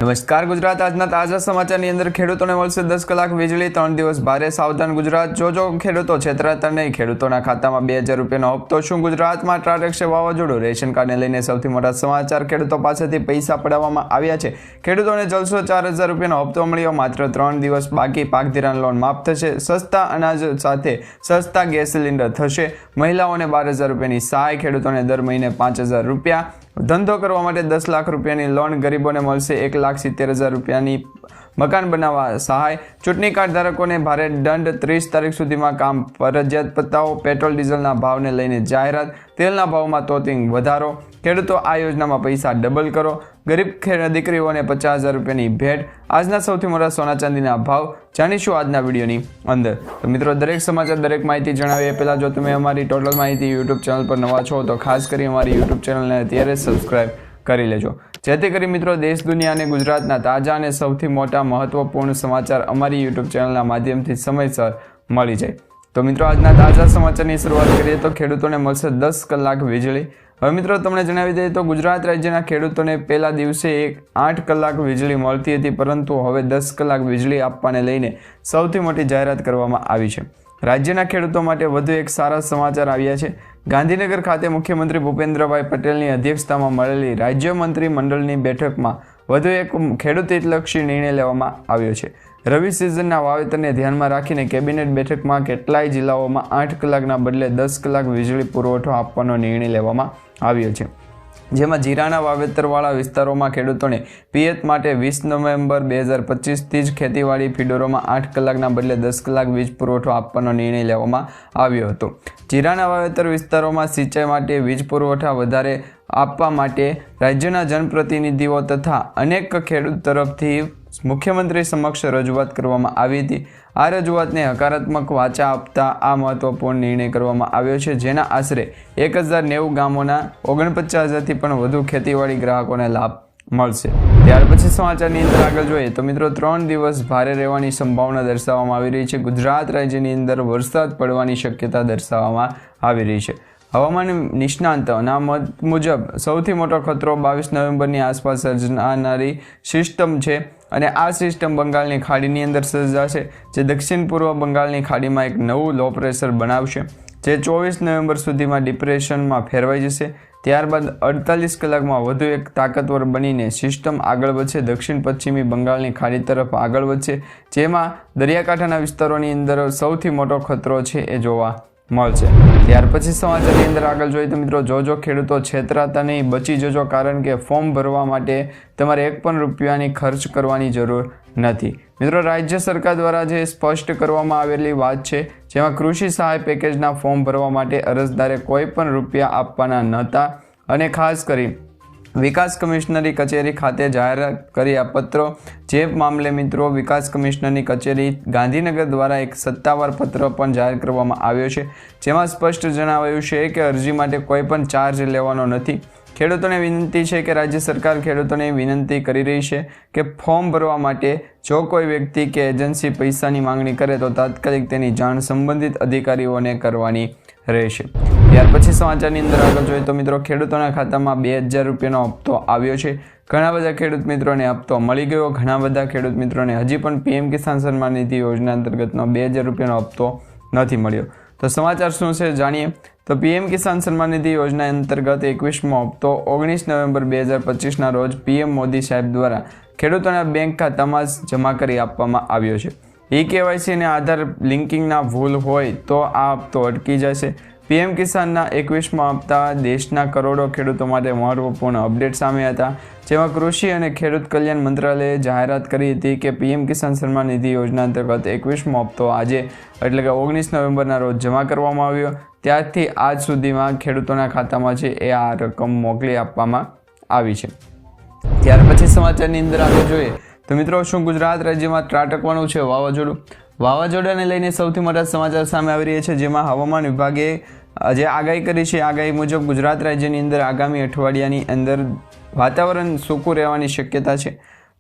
નમસ્કાર ગુજરાત આજના તાજા સમાચારની અંદર ખેડૂતોને મળશે 10 કલાક વીજળી 3 દિવસ ભારે સાવધાન ગુજરાત જો ખેડૂતો છેતરાતા નહીં ખેડૂતોના ખાતામાં 2000 રૂપિયાનો હપ્તો શું ગુજરાતમાં ટ્રાટેક્સે વાવાઝોડું રેશન કાર્ડને લઈને સૌથી મોટા સમાચાર ખેડૂતો પાસેથી પૈસા પડાવવામાં આવ્યા છે ખેડૂતોને જલસો 4000 રૂપિયાનો હપ્તો મળ્યો માત્ર 3 દિવસ બાકી પાક ધિરાણ લોન માફ થશે સસ્તા અનાજ સાથે સસ્તા ગેસ સિલિન્ડર થશે મહિલાઓને 12000 રૂપિયાની સહાય ખેડૂતોને દર મહિને 5000 રૂપિયા ધંધો કરવા માટે 10 લાખ રૂપિયાની લોન ગરીબોને મળશે 1,70,000 રૂપિયાની મકાન બનાવવા સહાય ચૂંટણી કાર્ડ ધારકોને ભારે દંડ 30 તારીખ સુધીમાં કામ ફરજિયાત પતાવો પેટ્રોલ ડીઝલના ભાવને લઈને જાહેરાત તેલના ભાવમાં તોતિંગ વધારો ખેડૂતો આ યોજનામાં પૈસા ડબલ કરો ગરીબ દીકરીઓને 50,000 રૂપિયાની ભેટ આજના સૌથી મોટા સોના ચાંદીના ભાવ જાણીશું આજના વિડીયોની અંદર તો મિત્રો દરેક સમાચાર દરેક માહિતી જણાવીએ પહેલાં જો તમે અમારી ટોટલ માહિતી યુટ્યુબ ચેનલ પર નવા છો તો ખાસ કરી અમારી યુટ્યુબ ચેનલને અત્યારે સબસ્ક્રાઇબ કરી લેજો જેથી કરી મિત્રો દેશ દુનિયા અને ગુજરાતના તાજા અને સૌથી મોટા મહત્વપૂર્ણ સમાચાર અમારી યુટ્યુબ ચેનલના માધ્યમથી સમયસર મળી જાય તો મિત્રો આજના તાજા સમાચારની શરૂઆત કરીએ તો ખેડૂતોને મળશે 10 કલાક વીજળી હવે મિત્રો તમને જણાવી દઈએ તો ગુજરાત રાજ્યના ખેડૂતોને પહેલા દિવસે 8 કલાક વીજળી મળતી હતી પરંતુ હવે 10 કલાક વીજળી આપવાને લઈને સૌથી મોટી જાહેરાત કરવામાં આવી છે રાજ્યના ખેડૂતો માટે વધુ એક સારા સમાચાર આવ્યા છે ગાંધીનગર ખાતે મુખ્યમંત્રી ભૂપેન્દ્રભાઈ પટેલની અધ્યક્ષતામાં મળેલી રાજ્ય મંત્રી મંડળની બેઠકમાં વધુ એક ખેડૂત હિતલક્ષી નિર્ણય લેવામાં આવ્યો છે રવિ સિઝનના વાવેતરને ધ્યાનમાં રાખીને કેબિનેટ બેઠકમાં કેટલાય જિલ્લાઓમાં 8 કલાકના બદલે 10 કલાક વીજળી પુરવઠો આપવાનો નિર્ણય લેવામાં આવ્યો છે જેમાં જીરાના વાવેતરવાળા વિસ્તારોમાં ખેડૂતોને પિયત માટે 20 નવેમ્બર 2025થી જ ખેતીવાડી ફીડરોમાં 8 કલાકના બદલે 10 કલાક વીજ પુરવઠો આપવાનો નિર્ણય લેવામાં આવ્યો હતો જીરાના વાવેતર વિસ્તારોમાં સિંચાઈ માટે વીજ પુરવઠા વધારે આપવા માટે રાજ્યના જનપ્રતિનિધિઓ તથા અનેક ખેડૂત તરફથી મુખ્યમંત્રી સમક્ષ રજૂઆત કરવામાં આવી હતી આ રજૂઆતને હકારાત્મક વાચા આપતા આ મહત્વપૂર્ણ નિર્ણય કરવામાં આવ્યો છે જેના આશરે 1090 ગામોના 49,000થી પણ વધુ ખેતીવાડી ગ્રાહકોને લાભ મળશે ત્યાર પછી સમાચારની અંદર આગળ જોઈએ તો મિત્રો 3 દિવસ ભારે રહેવાની સંભાવના દર્શાવવામાં આવી રહી છે ગુજરાત રાજ્યની અંદર વરસાદ પડવાની શક્યતા દર્શાવવામાં આવી રહી છે હવામાન નિષ્ણાંતોના મત મુજબ સૌથી મોટો ખતરો 22 નવેમ્બરની આસપાસ સર્જાનારી સિસ્ટમ છે અને આ સિસ્ટમ બંગાળની ખાડીની અંદર સર્જાશે જે દક્ષિણ પૂર્વ બંગાળની ખાડીમાં એક નવું લો પ્રેશર બનાવશે જે 24 નવેમ્બર સુધીમાં ડિપ્રેશનમાં ફેરવાઈ જશે ત્યારબાદ 48 કલાકમાં વધુ એક તાકાતવર બનીને સિસ્ટમ આગળ વધશે દક્ષિણ પશ્ચિમી બંગાળની ખાડી તરફ આગળ વધશે જેમાં દરિયાકાંઠાના વિસ્તારોની અંદર સૌથી મોટો ખતરો છે એ જોવા મળશે ત્યાર પછી સમાચારની અંદર આગળ જોઈએ તો મિત્રો જો ખેડૂતો છેતરાતા નહીં બચી જજો કારણ કે ફોર્મ ભરવા માટે તમારે 1 પણ રૂપિયાની ખર્ચ કરવાની જરૂર નથી મિત્રો રાજ્ય સરકાર દ્વારા જે સ્પષ્ટ કરવામાં આવેલી વાત છે જેમાં કૃષિ સહાય પેકેજના ફોર્મ ભરવા માટે અરજદારે કોઈ પણ રૂપિયા આપવાના નહોતા અને ખાસ કરી વિકાસ કમિશનરી કચેરી ખાતે જાહેરાત કરી આ પત્રો જે મામલે મિત્રો વિકાસ કમિશનરની કચેરી ગાંધીનગર દ્વારા એક સત્તાવાર પત્ર પણ જાહેર કરવામાં આવ્યો છે જેમાં સ્પષ્ટ જણાવાયું છે કે અરજી માટે કોઈ પણ ચાર્જ લેવાનો નથી ખેડૂતોને વિનંતી છે કે રાજ્ય સરકાર ખેડૂતોને વિનંતી કરી રહી છે કે ફોર્મ ભરવા માટે જો કોઈ વ્યક્તિ કે એજન્સી પૈસાની માંગણી કરે તો તાત્કાલિક તેની જાણ સંબંધિત અધિકારીઓને કરવાની રહેશે ત્યાર પછી સમાચારની અંદર આગળ જોઈએ તો મિત્રો ખેડૂતોના ખાતામાં 2000 રૂપિયાનો હપ્તો આવ્યો છે ઘણા બધા ખેડૂત મિત્રોને હપ્તો મળી ગયો ઘણા બધા ખેડૂત મિત્રોને હજી પણ પીએમ કિસાન સન્માન નિધિ યોજના અંતર્ગતનો 2000 રૂપિયાનો હપ્તો નથી મળ્યો તો સમાચાર શું છે જાણીએ તો પીએમ કિસાન સન્માન નિધિ યોજના અંતર્ગત 21મો હપ્તો 19 નવેમ્બર 2025ના રોજ પીએમ મોદી સાહેબ દ્વારા ખેડૂતોના બેંક ખાતામાં જમા કરી આપવામાં આવ્યો છે કેવાયસી અને આધાર લિંકિંગના ભૂલ હોય તો આ હપ્તો અટકી જશે પીએમ કિસાનના 21મા હપ્તા દેશના કરોડો ખેડૂતો માટે મહત્વપૂર્ણ અપડેટ સામે હતા જેમાં કૃષિ અને ખેડૂત કલ્યાણ મંત્રાલયે જાહેરાત કરી હતી કે પીએમ કિસાન સન્માન નિધિ યોજના અંતર્ગત 21મો હપ્તો આજે એટલે કે 19 નવેમ્બરના રોજ જમા કરવામાં આવ્યો ત્યારથી આજ સુધીમાં ખેડૂતોના ખાતામાં છે એ આ રકમ મોકલી આપવામાં આવી છે ત્યાર પછી સમાચારની અંદર આગળ જોઈએ તો મિત્રો શું ગુજરાત રાજ્યમાં ત્રાટકવાનું છે વાવાઝોડાને લઈને સૌથી મોટા સમાચાર સામે આવી રહ્યા છે જેમાં હવામાન વિભાગે જે આગાહી કરી છે આગાહી મુજબ ગુજરાત રાજ્યની અંદર આગામી અઠવાડિયાની અંદર વાતાવરણ સૂકું રહેવાની શક્યતા છે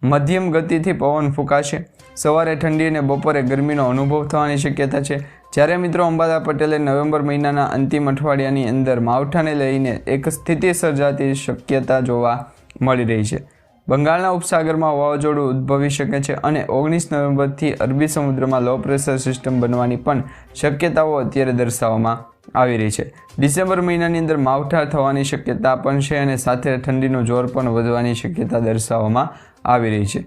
મધ્યમ ગતિથી પવન ફૂંકાશે સવારે ઠંડી અને બપોરે ગરમીનો અનુભવ થવાની શક્યતા છે જ્યારે મિત્રો અંબાલા પટેલે નવેમ્બર મહિનાના અંતિમ અઠવાડિયાની અંદર માવઠાને લઈને એક સ્થિતિ સર્જાતી શક્યતા જોવા મળી રહી છે બંગાળના ઉપસાગરમાં વાવાઝોડું ઉદ્ભવી શકે છે અને 19 નવેમ્બરથી અરબી સમુદ્રમાં લો પ્રેશર સિસ્ટમ બનવાની પણ શક્યતાઓ અત્યારે દર્શાવવામાં આવી રહી છે. ડિસેમ્બર મહિનાની અંદર માવઠા થવાની શક્યતા પણ છે અને સાથે ઠંડીનું જોર પણ વધવાની શક્યતા દર્શાવવામાં આવી રહી છે.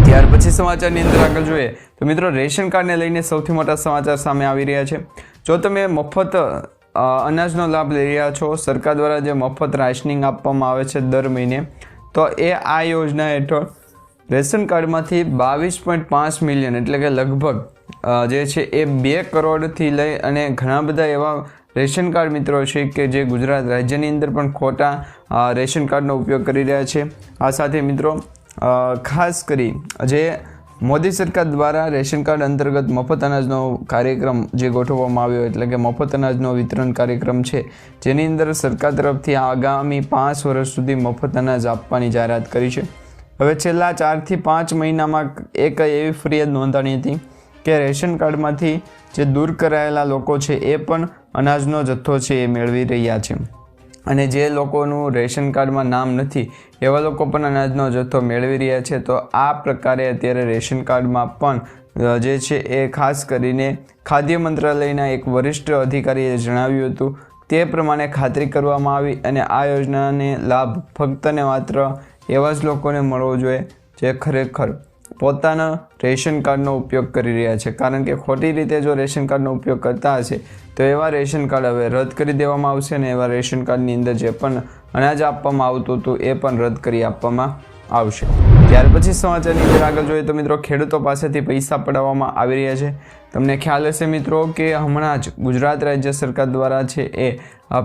ત્યાર પછી સમાચારની અંદર આગળ જોઈએ તો મિત્રો રેશન કાર્ડને લઈને સૌથી મોટા સમાચાર સામે આવી રહ્યા છે. જો તમે મફત અનાજનો લાભ લઈ રહ્યા છો, સરકાર દ્વારા જે મફત રાશનિંગ આપવામાં આવે છે દર મહિને, તો આ યોજના હેઠળ રેશન કાર્ડમાંથી 22.5 મિલિયન એટલે કે લગભગ જે છે એ 2 કરોડથી લઈ અને ઘણા બધા એવા રેશન કાર્ડ મિત્રો છે કે જે ગુજરાત રાજ્યની અંદર પણ ખોટા રેશન કાર્ડનો ઉપયોગ કરી રહ્યા છે. આ સાથે મિત્રો ખાસ કરી જે મોદી સરકાર દ્વારા રેશન કાર્ડ અંતર્ગત મફત અનાજનો કાર્યક્રમ જે ગોઠવવામાં આવ્યો એટલે કે મફત અનાજનો વિતરણ કાર્યક્રમ છે, જેની અંદર સરકાર તરફથી આગામી 5 વર્ષ સુધી મફત અનાજ આપવાની જાહેરાત કરી છે. હવે છેલ્લા 4 થી 5 મહિનામાં એક એવી ફરિયાદ નોંધાણી હતી કે રેશન કાર્ડમાંથી જે દૂર કરાયેલા લોકો છે એ પણ અનાજનો જથ્થો છે એ મેળવી રહ્યા છે અને જે લોકોનું રેશન કાર્ડમાં નામ નથી એવા લોકો પણ અનાજનો જથ્થો મેળવી રહ્યા છે. તો આ પ્રકારે અત્યારે રેશન કાર્ડમાં પણ જે છે એ ખાસ કરીને ખાદ્ય મંત્રાલયના એક વરિષ્ઠ અધિકારીએ જણાવ્યું હતું તે પ્રમાણે ખાતરી કરવામાં આવી અને આ યોજનાને લાભ ફક્ત ને માત્ર એવા જ લોકોને મળવો જોઈએ જે ખરેખર પોતાના રેશન કાર્ડનો ઉપયોગ કરી રહ્યા છે. કારણ કે ખોટી રીતે જો રેશન કાર્ડનો ઉપયોગ કરતા હશે તો એવા રેશન કાર્ડ હવે રદ કરી દેવામાં આવશે અને એવા રેશન કાર્ડની અંદર જે પણ અનાજ આપવામાં આવતું હતું એ પણ રદ કરી આપવામાં આવશે. ત્યાર પછી સમાચારની અંદર આગળ જોઈએ તો મિત્રો ખેડૂતો પાસેથી પૈસા પડાવવામાં આવી રહ્યા છે. તમને ખ્યાલ હશે મિત્રો કે હમણાં જ ગુજરાત રાજ્ય સરકાર દ્વારા છે એ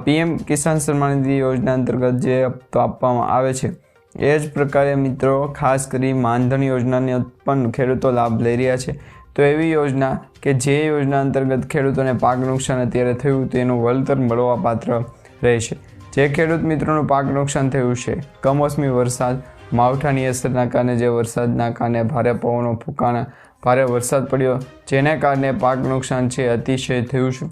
PM કિસાન સન્માન નિધિ યોજના અંતર્ગત જે હપ્તો આપવામાં આવે છે એ જ પ્રકારે મિત્રો ખાસ કરી માનધન યોજનાને પણ ખેડૂતો લાભ લઈ રહ્યા છે. તો એવી યોજના કે જે યોજના અંતર્ગત ખેડૂતોને પાક નુકસાન અત્યારે થયું તેનું વળતર મળવા પાત્ર રહેશે. જે ખેડૂત મિત્રોનું પાક નુકસાન થયું છે કમોસમી વરસાદ, માવઠાની અસરના કારણે જે વરસાદના કારણે ભારે પવનો ફૂંકાણા, ભારે વરસાદ પડ્યો જેને કારણે પાક નુકસાન છે અતિશય થયું છે.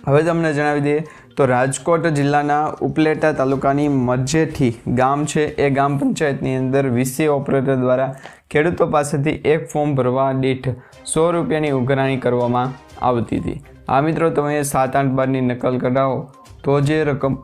હવે તમને જણાવી દઈએ તો રાજકોટ જિલ્લાના ઉપલેટા તાલુકાની મજેઠી ગામ છે એ ગ્રામ પંચાયતની અંદર VC ઓપરેટર દ્વારા ખેડૂતો પાસેથી એક ફોર્મ ભરવા દીઠ 100 રૂપિયાની ઉઘરાણી કરવામાં આવતી હતી. આ મિત્રો તમે 7-8 બારની નકલ કઢાવો તો જે રકમ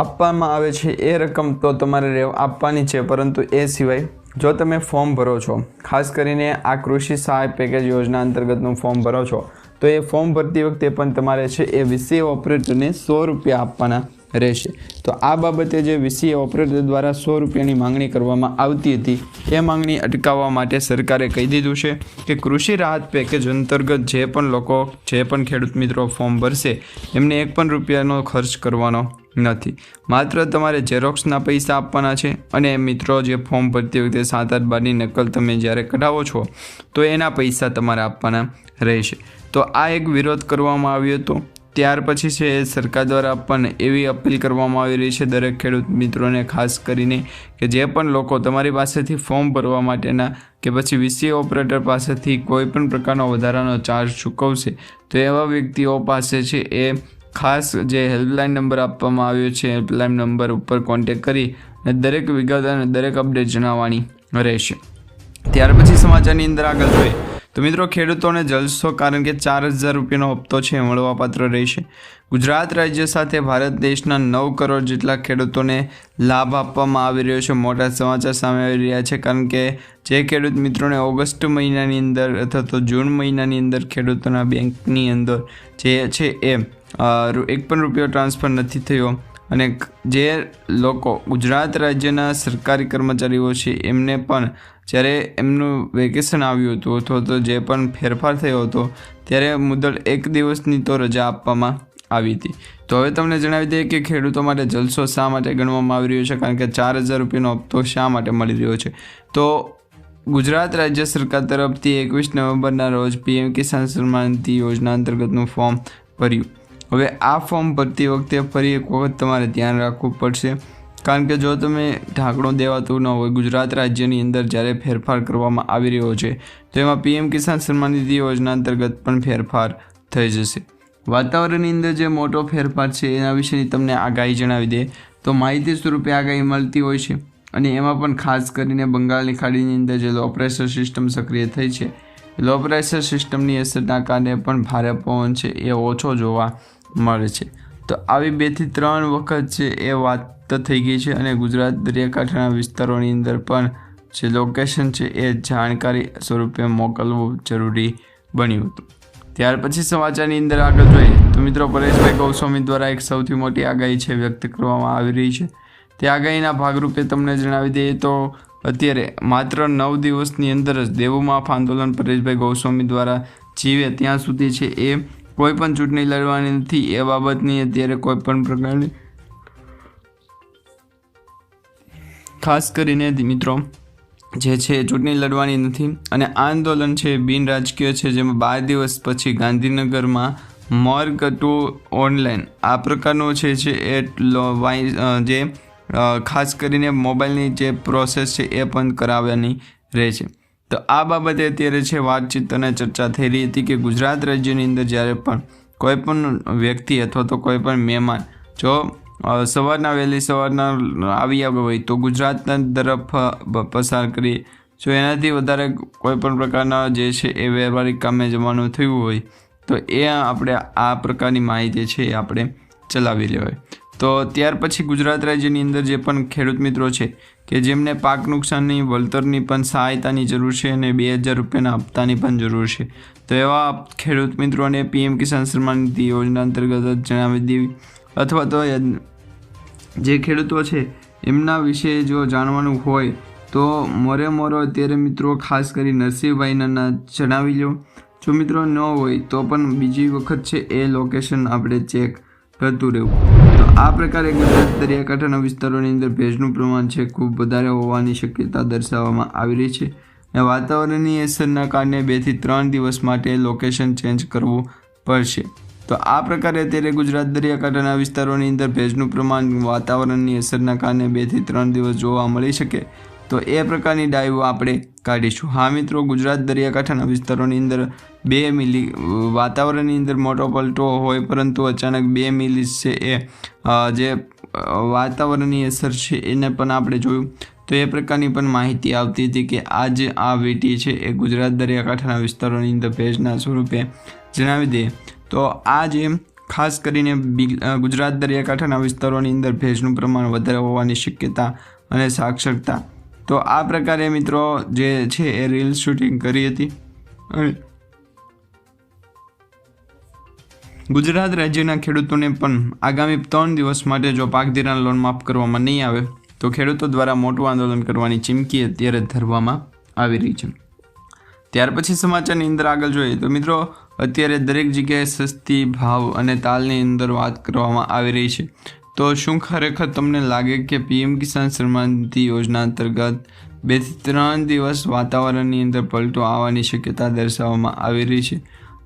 આપવામાં આવે છે એ રકમ તો તમારે આપવાની છે, પરંતુ એ સિવાય જો તમે ફોર્મ ભરો છો, ખાસ કરીને આ કૃષિ સહાય પેકેજ યોજના અંતર્ગતનું ફોર્મ ભરો છો, તો એ ફોર્મ ભરતી વખતે પણ તમારે છે એ VC ઓપરેટરને 100 રૂપિયા આપવાના રહેશે. તો આ બાબતે જે VC ઓપરેટર દ્વારા 100 રૂપિયાની માંગણી કરવામાં આવતી હતી એ માંગણી અટકાવવા માટે સરકારે કહી દીધું છે કે કૃષિ રાહત પેકેજ અંતર્ગત જે પણ લોકો, જે પણ ખેડૂત મિત્રો ફોર્મ ભરશે એમને 1 પણ રૂપિયાનો ખર્ચ કરવાનો નથી. માત્ર તમારે ઝેરોક્સના પૈસા આપવાના છે અને મિત્રો જે ફોર્મ ભરતી વખતે 7-8 બારની નકલ તમે જ્યારે કઢાવો છો તો એના પૈસા તમારે આપવાના રહેશે. તો આ એક વિરોધ કરવામાં આવ્યો હતો. ત્યાર પછી છે સરકાર દ્વારા પણ એવી અપીલ કરવામાં આવી રહી છે દરેક ખેડૂત મિત્રોને, ખાસ કરીને કે જે પણ લોકો તમારી પાસેથી ફોર્મ ભરવા માટેના કે પછી VC ઓપરેટર પાસેથી કોઈ પણ પ્રકારનો વધારાનો ચાર્જ ચૂકવશે તો એવા વ્યક્તિઓ પાસે છે એ ખાસ જે હેલ્પલાઇન નંબર આપવામાં આવ્યો છે હેલ્પલાઇન નંબર ઉપર કોન્ટેક કરી અને દરેક વિગત અને દરેક અપડેટ જણાવવાની રહેશે. ત્યાર પછી સમાચારની અંદર આગળ જોઈએ તો મિત્રો ખેડૂતોને જલસો, કારણ કે 4000 રૂપિયાનો હપ્તો છે મળવાપાત્ર રહેશે. ગુજરાત રાજ્ય સાથે ભારત દેશના 9 કરોડ જેટલા ખેડૂતોને લાભ આપવામાં આવી રહ્યો છે. મોટા સમાચાર સામે આવી રહ્યા છે, કારણ કે જે ખેડૂત મિત્રોને ઓગસ્ટ મહિનાની અંદર અથવા તો જૂન મહિનાની અંદર ખેડૂતોના બેંકની અંદર જે છે એ 1 પણ રૂપિયો ટ્રાન્સફર નથી થયો અને જે લોકો ગુજરાત રાજ્યના સરકારી કર્મચારીઓ છે એમને પણ જ્યારે એમનું વેકેશન આવ્યું હતું અથવા તો જે પણ ફેરફાર થયો હતો ત્યારે મુદત 1 દિવસની તો રજા આપવામાં આવી હતી. તો હવે તમને જણાવી દઈએ કે ખેડૂતો માટે જલસો શા માટે ગણવામાં આવી રહ્યો છે, કારણ કે 4000 રૂપિયાનો હપ્તો શા માટે મળી રહ્યો છે. તો ગુજરાત રાજ્ય સરકાર તરફથી 21 નવેમ્બરના રોજ PM કિસાન સન્માન નિધિ યોજના અંતર્ગતનું ફોર્મ ભર્યું. હવે આ ફોર્મ ભરતી વખતે ફરી એક વખત તમારે ધ્યાન રાખવું પડશે, કારણ કે જો તમે ઢાંકણું દેવાતું ન હોય, ગુજરાત રાજ્યની અંદર જ્યારે ફેરફાર કરવામાં આવી રહ્યો છે તો એમાં PM કિસાન સન્માન નિધિ યોજના અંતર્ગત પણ ફેરફાર થઈ જશે. વાતાવરણની અંદર જે મોટો ફેરફાર છે એના વિશેની તમને આગાહી જણાવી દે તો માહિતી સ્વરૂપે આગાહી મળતી હોય છે અને એમાં પણ ખાસ કરીને બંગાળની ખાડીની અંદર જે લો પ્રેશર સિસ્ટમ સક્રિય થઈ છે, લો પ્રેશર સિસ્ટમની અસરના કારણે પણ ભારે પવન છે એ ઓછો જોવા મળે છે. તો આવી 2 થી 3 વખત છે એ વાત થઈ ગઈ છે અને ગુજરાત દરિયાકાંઠાના વિસ્તારોની અંદર પણ જે લોકેશન છે એ જાણકારી સ્વરૂપે મોકલવું જરૂરી બન્યું હતું. ત્યાર પછી સમાચારની અંદર આગળ જોઈએ તો મિત્રો પરેશભાઈ ગોસ્વામી દ્વારા એક સૌથી મોટી આગાહી છે વ્યક્ત કરવામાં આવી રહી છે. તે આગાહીના ભાગરૂપે તમને જણાવી દઈએ તો અત્યારે માત્ર 9 દિવસની અંદર જ દેવુમાફ આંદોલન પરેશભાઈ ગોસ્વામી દ્વારા જીવે ત્યાં સુધી છે એ કોઈ પણ ચૂંટણી લડવાની નથી એ બાબતની અત્યારે કોઈ પણ પ્રકારની ખાસ કરીને મિત્રો જે છે ચૂંટણી લડવાની નથી અને આંદોલન છે બિન રાજકીય છે, જેમાં 12 દિવસ પછી ગાંધીનગરમાં મોર્ગ ટુ ઓનલાઈન આ પ્રકારનો છે એ જે ખાસ કરીને મોબાઈલની જે પ્રોસેસ છે એ પણ કરાવવાની રહે છે. તો આ બાબતે અત્યારે છે વાતચીત અને ચર્ચા થઈ રહી હતી કે ગુજરાત રાજ્યની અંદર જ્યારે પણ કોઈ પણ વ્યક્તિ અથવા તો કોઈ પણ મહેમાન જો વહેલી સવારના આવ્યા હોય તો ગુજરાતના તરફ પસાર કરીએ, જો એનાથી વધારે કોઈ પણ પ્રકારના જે છે એ વ્યવહારિક કામે જવાનું થયું હોય તો એ આપણે આ પ્રકારની માહિતી છે એ આપણે ચલાવી લેવાય. તો ત્યાર પછી ગુજરાત રાજ્યની અંદર જે પણ ખેડૂત મિત્રો છે કે જેમને પાક નુકસાનની વળતરની પણ સહાયતાની જરૂર છે અને 2000 રૂપિયાના હપ્તાની પણ જરૂર છે, તો એવા ખેડૂત મિત્રોને PM કિસાન સન્માન નિધિ યોજના અંતર્ગત જણાવી દેવી અથવા તો જે ખેડૂતો છે એમના વિશે જો જાણવાનું હોય તો મોરો અત્યારે મિત્રો ખાસ કરી નરસિંહભાઈના જણાવી લો. જો મિત્રો ન હોય તો પણ બીજી વખત છે એ લોકેશન આપણે ચેક કરતું રહેવું. તો આ પ્રકારે ગુજરાત દરિયાકાંઠાના વિસ્તારોની અંદર ભેજનું પ્રમાણ છે ખૂબ વધારે હોવાની શક્યતા દર્શાવવામાં આવી રહી છે અને વાતાવરણની અસરના કારણે 2 થી 3 દિવસ માટે લોકેશન ચેન્જ કરવું પડશે. તો આ પ્રકારે અત્યારે ગુજરાત દરિયાકાંઠાના વિસ્તારોની અંદર ભેજનું પ્રમાણ વાતાવરણની અસરના કારણે 2 થી 3 દિવસ જોવા મળી શકે તો એ પ્રકારની ડાઈવ આપણે કાઢીશું. હા મિત્રો, ગુજરાત દરિયાકાંઠાના વિસ્તારોની અંદર 2 મિલી વાતાવરણની અંદર મોટો પલટો હોય પરંતુ અચાનક 2 મિલી છે એ જે વાતાવરણની અસર છે એને પણ આપણે જોયું તો એ પ્રકારની પણ માહિતી આવતી હતી કે આજે આ વીટી છે એ ગુજરાત દરિયાકાંઠાના વિસ્તારોની અંદર ભેજના સ્વરૂપે જણાવી દઈએ. તો આ જે ખાસ કરીને ગુજરાત દરિયાકાંઠાના વિસ્તારોની અંદર ભેજનું પ્રમાણ વધારે હોવાની શક્યતા અને સાક્ષરતા, તો આ પ્રકારે મિત્રો જે છે એ રીલ શૂટિંગ કરી હતી. ગુજરાત રાજ્યના ખેડૂતોને પણ આગામી 3 દિવસ માટે જો પાક ધિરાણ લોન માફ કરવામાં નહીં આવે તો ખેડૂતો દ્વારા મોટું આંદોલન કરવાની ચીમકી અત્યારે ધરવામાં આવી રહી છે. ત્યાર પછી સમાચારની અંદર આગળ જોઈએ તો મિત્રો અત્યારે દરેક જગ્યાએ સસ્તી ભાવ અને તાલની અંદર વાત કરવામાં આવી રહી છે. તો શું ખરેખર તમને લાગે કે PM કિસાન સન્માન નિધિ યોજના અંતર્ગત 2 થી 3 દિવસ વાતાવરણની અંદર પલટો આવવાની શક્યતા દર્શાવવામાં આવી રહી છે?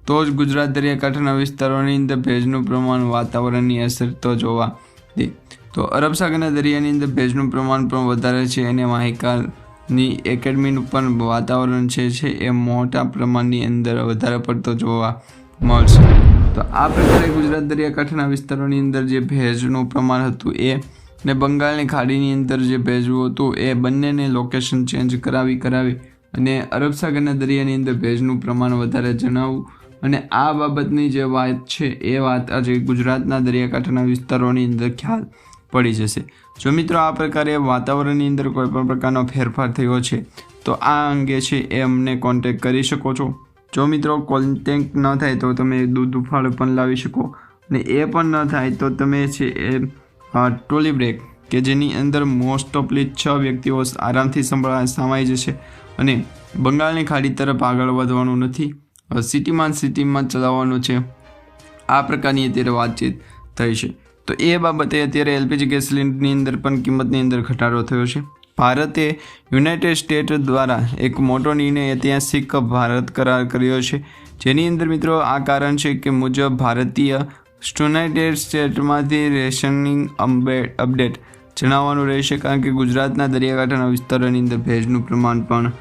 તો જ ગુજરાત દરિયાકાંઠાના વિસ્તારોની અંદર ભેજનું પ્રમાણ વાતાવરણની અસર તો જોવા દે. તો અરબ સાગરના દરિયાની અંદર ભેજનું પ્રમાણ પણ વધારે છે અને માહિકારની એકેડમીનું પણ વાતાવરણ છે એ મોટા પ્રમાણની અંદર વધારે પડતો જોવા મળશે. તો આ પ્રકારે ગુજરાત દરિયાકાંઠાના વિસ્તારોની અંદર જે ભેજનું પ્રમાણ હતું એ ને બંગાળની ખાડીની અંદર જે ભેજવું હતું એ બંનેને લોકેશન ચેન્જ કરાવી અને અરબ સાગરના દરિયાની અંદર ભેજનું પ્રમાણ વધારે જણાવવું અને આ બાબતની જે વાત છે એ વાત આજે ગુજરાતના દરિયાકાંઠાના વિસ્તારોની અંદર ખ્યાલ પડી જશે. જો મિત્રો આ પ્રકારે વાતાવરણની અંદર કોઈ પણ પ્રકારનો ફેરફાર થયો છે તો આ અંગે છે એ અમને કોન્ટેક્ટ કરી શકો છો. જો મિત્રો કોન્ટેક્ટ ન થાય તો તમે દૂધ ઉફાળો પણ લાવી શકો અને એ પણ ન થાય તો તમે છે એ ટ્રોલી બ્રેક કે જેની અંદર મોસ્ટ ઓફલી 6 વ્યક્તિઓ આરામથી સમાઈ જશે અને બંગાળની ખાડી તરફ આગળ વધવાનું નથી, સિટીમાં ચલાવવાનું છે. આ પ્રકારની અત્યારે વાતચીત થઈ છે. તો એ બાબતે અત્યારે LPG ગેસ સિલિન્ડરની અંદર પણ કિંમતની અંદર ઘટાડો થયો છે. ભારતે યુનાઇટેડ સ્ટેટ દ્વારા એક મોટો નિર્ણય ઐતિહાસિક ભારત કરાર કર્યો છે, જેની અંદર મિત્રો આ કારણ છે કે મુજબ ભારતીય યુનાઇટેડ સ્ટેટમાંથી રેશનિંગ અપડેટ જણાવવાનું રહેશે, કારણ કે ગુજરાતના દરિયાકાંઠાના વિસ્તારોની અંદર ભેજનું પ્રમાણ પણ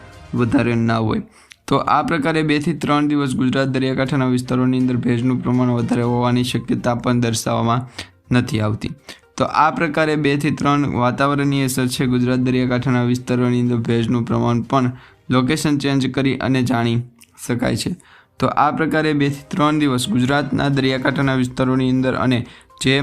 વધારે ના હોય. તો આ પ્રકારે 2 થી 3 દિવસ ગુજરાત દરિયાકાંઠાના વિસ્તારોની અંદર ભેજનું પ્રમાણ વધારે હોવાની શક્યતા પણ દર્શાવવામાં નથી આવતી. તો આ પ્રકારે 2 થી 3 વાતાવરણની અસર છે ગુજરાત દરિયાકાંઠાના વિસ્તારોની અંદર ભેજનું પ્રમાણ પણ લોકેશન ચેન્જ કરી અને જાણી શકાય છે. તો આ પ્રકારે 2 થી 3 દિવસ ગુજરાતના દરિયાકાંઠાના વિસ્તારોની અંદર અને જે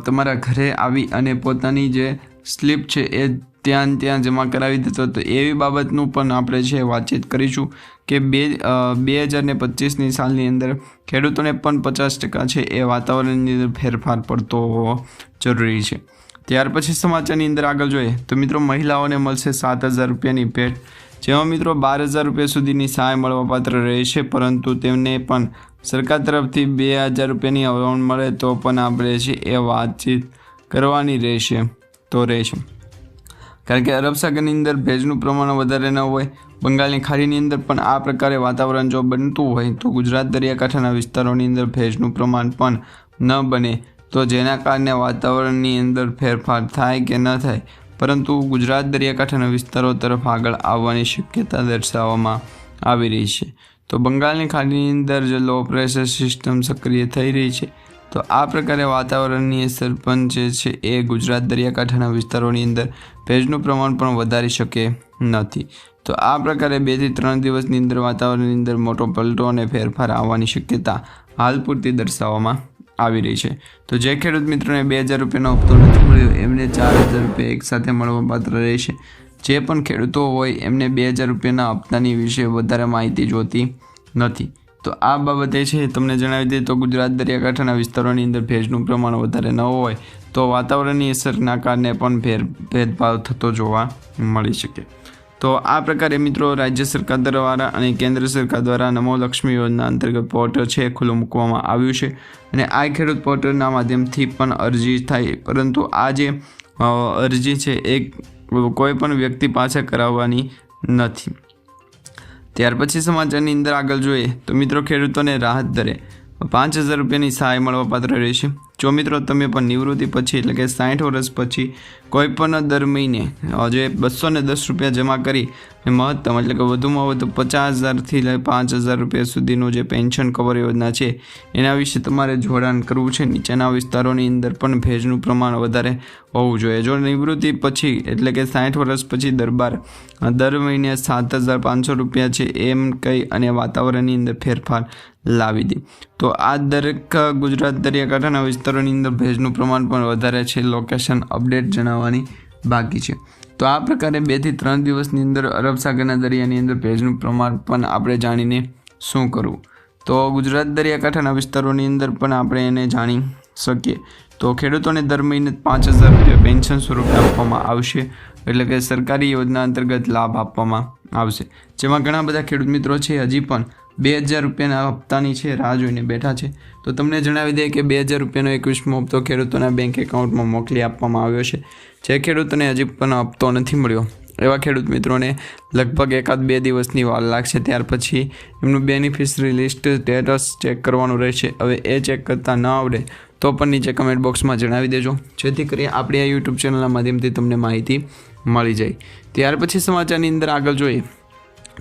તમારા ઘરે આવી અને પોતાની જે સ્લીપ છે એ ત્યાં જમા કરાવી દેતો, તો એવી બાબતનું પણ આપણે છે વાતચીત કરીશું કે 2025ની સાલની અંદર ખેડૂતોને પણ 50% છે એ વાતાવરણની અંદર ફેરફાર પડતો હોવો જરૂરી છે. ત્યાર પછી સમાચારની અંદર આગળ જોઈએ તો મિત્રો મહિલાઓને મળશે 7,000 રૂપિયાની ભેટ, જેમાં મિત્રો 12,000 રૂપિયા સુધીની સહાય મળવાપાત્ર રહેશે, પરંતુ તેમને પણ સરકાર તરફથી 2,000 રૂપિયાની અલાઉન્સ મળે તો પણ આપણે છે એ વાતચીત કરવાની રહેશે. કારણ કે અરબ સાગરની અંદર ભેજનું પ્રમાણ વધારે ન હોય, બંગાળની ખાડીની અંદર પણ આ પ્રકારે વાતાવરણ જો બનતું હોય તો ગુજરાત દરિયાકાંઠાના વિસ્તારોની અંદર ભેજનું પ્રમાણ પણ ન બને, તો જેના કારણે વાતાવરણની અંદર ફેરફાર થાય કે ન થાય, પરંતુ ગુજરાત દરિયાકાંઠાના વિસ્તારો તરફ આગળ આવવાની શક્યતા દર્શાવવામાં આવી રહી છે. તો બંગાળની ખાડીની અંદર જે લો પ્રેશર સિસ્ટમ સક્રિય થઈ રહી છે, તો આ પ્રકારે વાતાવરણની અસર પણ જે છે એ ગુજરાત દરિયાકાંઠાના વિસ્તારોની અંદર ભેજનું પ્રમાણ પણ વધારી શકે નથી. તો આ પ્રકારે 2 થી 3 દિવસની અંદર વાતાવરણની અંદર મોટો પલટો અને ફેરફાર આવવાની શક્યતા હાલ પૂરતી દર્શાવવામાં આવી રહી છે. તો જે ખેડૂત મિત્રોને 2,000 રૂપિયાનો હપ્તો નથી મળ્યો એમને 4,000 રૂપિયા એકસાથે મળવાપાત્ર રહેશે. જે પણ ખેડૂતો હોય એમને 2,000 રૂપિયાના હપ્તાની વિશે વધારે માહિતી જોતી નથી. તો આ બાબતે છે તમને જણાવી દઈએ તો ગુજરાત દરિયાકાંઠાના વિસ્તારોની અંદર ભેજનું પ્રમાણ વધારે ન હોય તો વાતાવરણની અસરના કારણે પણ ભેદભાવ થતો જોવા મળી શકે. તો આ પ્રકારે મિત્રો રાજ્ય સરકાર દ્વારા અને કેન્દ્ર સરકાર દ્વારા નમો લક્ષ્મી યોજના અંતર્ગત પોર્ટલ છે ખુલ્લું મૂકવામાં આવ્યું છે, અને આ ખેડૂત પોર્ટલના માધ્યમથી પણ અરજી થાય, પરંતુ આ જે અરજી છે એ કોઈ પણ વ્યક્તિ પાસે કરાવવાની નથી. ત્યાર પછી સમાચારની અંદર આગળ જોઈએ તો મિત્રો ખેડૂતોને રાહત દરે 5,000 રૂપિયાની સહાય મળવાપાત્ર રહેશે. જો મિત્રો તમે પણ નિવૃત્તિ પછી એટલે કે 60 વર્ષ પછી કોઈ પણ દર મહિને જે 210 રૂપિયા જમા કરી મહત્તમ એટલે કે વધુમાં વધુ 50,000થી લઈ 5,000 રૂપિયા સુધીનું જે પેન્શન કવર યોજના છે એના વિશે તમારે જોડાણ કરવું છે. નીચેના વિસ્તારોની અંદર પણ ભેજનું પ્રમાણ વધારે હોવું જોઈએ. જો નિવૃત્તિ પછી એટલે કે 60 વર્ષ પછી દર મહિને 7,500 રૂપિયા છે એમ કહી અને વાતાવરણની અંદર ફેરફાર લાવી દે, તો આ દરેક ગુજરાત દરિયાકાંઠાના વિસ્તારોની અંદર ભેજનું પ્રમાણ પણ વધારે છે. લોકેશન અપડેટ જણાવવાની બાકી છે. તો આ પ્રકારે 2 થી 3 દિવસની અંદર અરબ સાગરના દરિયાની અંદર ભેજનું પ્રમાણ પણ આપણે જાણીને શું કરવું, તો ગુજરાત દરિયાકાંઠાના વિસ્તારોની અંદર પણ આપણે એને જાણી શકીએ. તો ખેડૂતોને દર મહિને 5,000 રૂપિયા પેન્શન સ્વરૂપે આપવામાં આવશે, એટલે કે સરકારી યોજના અંતર્ગત લાભ આપવામાં આવશે. જેમાં ઘણા બધા ખેડૂત મિત્રો છે હજી પણ 2,000 રૂપિયાના હપ્તાની છે રાહ જોઈને બેઠા છે. તો તમને જણાવી દઈએ કે 2,000 રૂપિયાનો 21મો હપ્તો ખેડૂતોના બેંક એકાઉન્ટમાં મોકલી આપવામાં આવ્યો છે. જે ખેડૂતોને હજી પણ હપ્તો નથી મળ્યો એવા ખેડૂત મિત્રોને લગભગ 1-2 દિવસની વાર લાગશે. ત્યાર પછી એમનું બેનિફિશરી લિસ્ટ સ્ટેટસ ચેક કરવાનું રહેશે. હવે એ ચેક કરતા ન આવડે તો પણ નીચે કમેન્ટ બોક્સમાં જણાવી દેજો, જેથી કરી આપણી આ યુટ્યુબ ચેનલના માધ્યમથી તમને માહિતી મળી જાય. ત્યાર પછી સમાચારની અંદર આગળ જોઈએ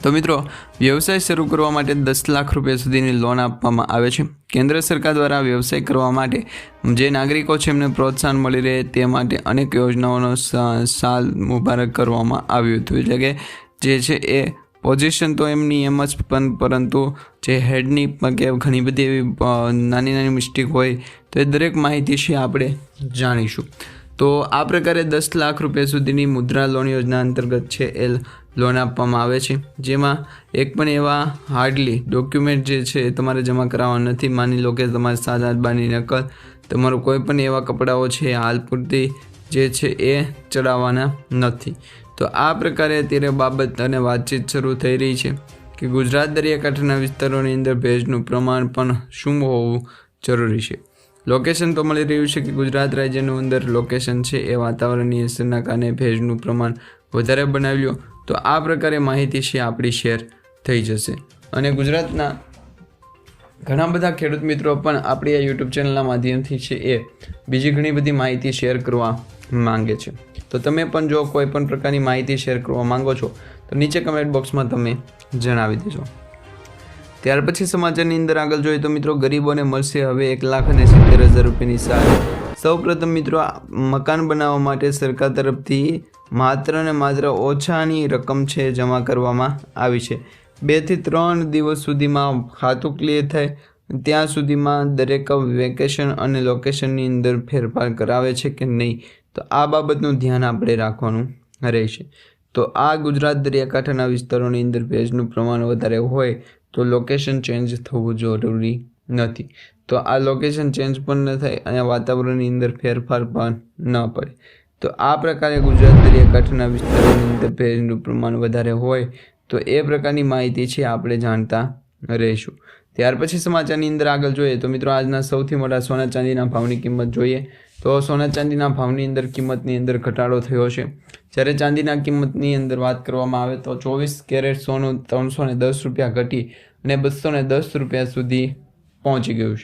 તો મિત્રો વ્યવસાય શરૂ કરવા માટે 10 લાખ રૂપિયા સુધીની લોન આપવામાં આવે છે. કેન્દ્ર સરકાર દ્વારા વ્યવસાય કરવા માટે જે નાગરિકો છે એમને પ્રોત્સાહન મળી રહે તે માટે અનેક યોજનાઓનો સાલ મુબારક કરવામાં આવ્યું હતું. એટલે કે જે છે એ પોઝિશન તો એમની એમ જ પણ, પરંતુ જે હેડની કે ઘણી બધી એવી નાની મિસ્ટેક હોય તો એ દરેક માહિતી છે આપણે જાણીશું. તો આ પ્રકારે 10 લાખ રૂપિયા સુધીની મુદ્રા લોન યોજના અંતર્ગત છે એ લોન આપવામાં આવે છે. જેમાં એક પણ એવા હાર્ડલી ડોક્યુમેન્ટ જે છે એ તમારે જમા કરાવવા નથી. માની લો કે તમારે 7-8 નકલ, તમારું કોઈ પણ એવા કપડાઓ છે હાલ પૂરતી જે છે એ ચડાવવાના નથી. તો આ પ્રકારે અત્યારે બાબત અને વાતચીત શરૂ થઈ રહી છે કે ગુજરાત દરિયાકાંઠાના વિસ્તારોની અંદર ભેજનું પ્રમાણ પણ શું હોવું જરૂરી છે. લોકેશન તો મળી રહ્યું છે કે ગુજરાત રાજ્યનું અંદર લોકેશન છે એ વાતાવરણની અસરના કારણે ભેજનું પ્રમાણ વધારે બનાવી લો, તો આ પ્રકારે માહિતી છે આપણી શેર થઈ જશે. અને ગુજરાતના ઘણા બધા ખેડૂત મિત્રો પણ આપણી આ યુટ્યુબ ચેનલના માધ્યમથી છે એ બીજી ઘણી બધી માહિતી શેર કરવા માંગે છે. તો તમે પણ જો કોઈ પણ પ્રકારની માહિતી શેર કરવા માંગો છો તો નીચે કમેન્ટ બોક્સમાં તમે જણાવી દેજો. ત્યાર પછી સમાચારની અંદર આગળ જોઈએ તો મિત્રો ગરીબોને મળશે હવે 1,70,000 રૂપિયાની સહાય. સૌપ્રથમ મિત્રો, મકાન બનાવવા માટે સરકાર તરફથી માત્ર ને માત્ર ઓછાની રકમ છે જમા કરવામાં આવી છે. 2 થી 3 દિવસ સુધીમાં ખાતું ક્લિયર થાય ત્યાં સુધીમાં દરેક વેકેશન અને લોકેશનની અંદર ફેરફાર કરાવે છે કે નહીં, તો આ બાબતનું ધ્યાન આપણે રાખવાનું રહેશે. તો આ ગુજરાત દરિયાકાંઠાના વિસ્તારોની અંદર ભેજનું પ્રમાણ વધારે હોય તો લોકેશન ચેન્જ થવું જરૂરી નથી. તો આ લોકેશન ચેન્જ પણ ન થાય અને વાતાવરણની અંદર ફેરફાર પણ ન પડે. તો આ પ્રકારે ગુજરાત દરિયાકાંઠાના વિસ્તારોની અંદર ભેજનું પ્રમાણ વધારે હોય તો એ પ્રકારની માહિતી છે આપણે જાણતા રહીશું. ત્યાર પછી સમાચારની અંદર આગળ જોઈએ તો મિત્રો, આજના સૌથી મોટા સોના ચાંદીના ભાવની કિંમત જોઈએ તો સોના ચાંદીના ભાવની અંદર કિંમતની અંદર ઘટાડો થયો છે. જ્યારે ચાંદીના કિંમતની અંદર વાત કરવામાં આવે તો 24 કેરેટ સોનું 310 રૂપિયા ઘટી અને 210 રૂપિયા સુધી પહોંચી ગયું છે.